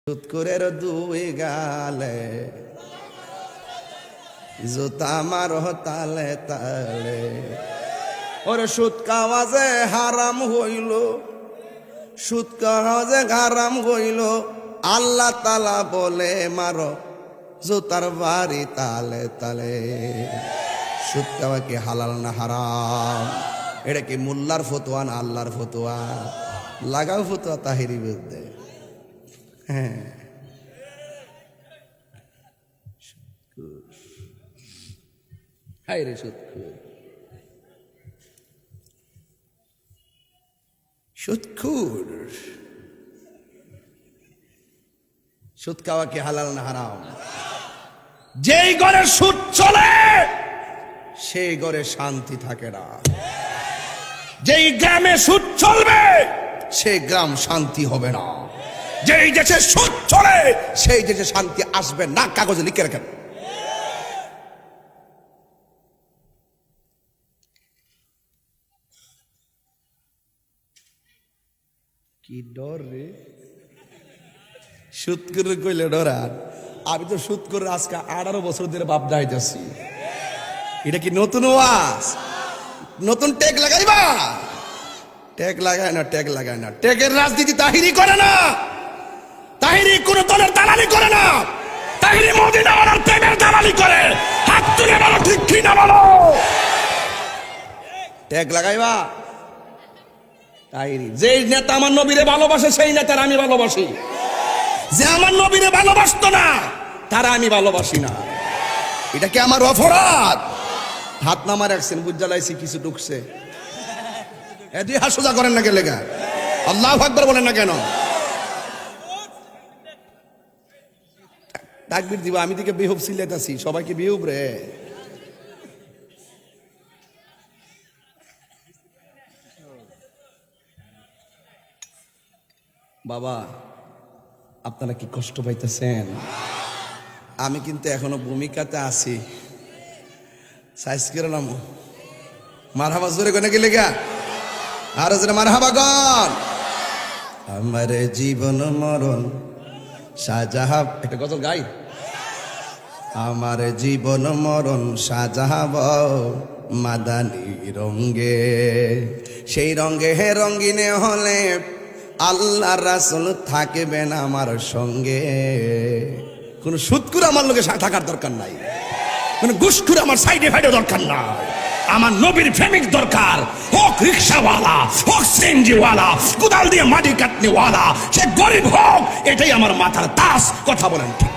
সুৎখোরের দুই গালে জুতা মারো তালে তালে। ওরে সুদ খাওয়া যে হারাম হইল, সুদ খাওয়া যে হারাম হইল, আল্লাহ তাআলা বলে মারো জুতার বাড়ি তালে তালে। সুদ খাওয়া কি হালাল না হারাম? এটা কি মোল্লার ফতোয়া না আল্লাহর ফতোয়া? লাগাও ফতোয়া তাহিরি বিরুদ্ধে। হ্যাঁ, হায় রে সুদখোর, সুদখোর। সুদ খাওয়া কি হালাল না হারাম? যেই ঘরে সুদ চলে সেই ঘরে শান্তি থাকে না। যেই গ্রামে সুদ চলবে সেই গ্রাম শান্তি হবে না। যেই দেশে সুদ চলে সেই দেশে শান্তি আসবে না। কাগজে লিখে রাখেন। কি ডর রে? সুদ করে কইলে ডরার? আমি তো সুদ করে আজকে 18 বছর ধরে বাপ দাইতেছি। এটা কি নতুন ওয়াজ? নতুন টেক লাগাইবা? টেক লাগায় না, টেক লাগায় না। টেকের রাজনীতি তাহিরি করে না। তাহিরি কোন দলের দালালি করে না। তাহিরি মদিনা ওয়ালার প্রেমের দালালি করে। হাত তুলে বলো ঠিক কি না বলো? টেক লাগাইবা? তাহিরি যেই নেতা আমার নবীরে ভালোবাসে সেই নেতার আমি ভালোবাসি। যে আমার নবীরে ভালোবাসতো না তারা আমি ভালোবাসি না। এটা কি আমার অপরাধ? হাত নামা রাখছেন, বুঝালাইছি কিছু ঢুকছে। এদি হাসুজা করেন না গেলে গা? আল্লাহু আকবার বলেন না কেন? তাকবীর দিবা। আমি দিকে বেহুব সিলেতাছি, সবাইকে বেহুব রে। বাবা, আপনারা কি কষ্ট পাইতেছেন? আমি কিন্তু এখনো ভূমিকাতে আছি। সাইজ করে নাম মারহাবা জোরে কোনে গেলে গা? আর জোরে মারহাবা গন। আমার জীবন মরণ শাহজাহাব, একটা গজল গাই। আমার জীবন মরণ শাহজাহাব মাদানী রঙ্গে, সেই রঙ্গে হে রঙ্গিনে হলে আল্লাহ রাসূল থাকবেন আমার সঙ্গে। কোন সুদখোর আমার লোকে থাকার দরকার নাই, কোন ঘুষখোর আমার সাইডে ফাইডে দরকার নাই। আমার নবীর প্রেমিক দরকার। হোক রিক্সাওয়ালা, হোক সিএনজিওয়ালা, কোদাল দিয়ে মাটি কাটনেওয়ালা, সে গরিব হোক, এটাই আমার মাথার তাস। কথা বলেন ঠিক?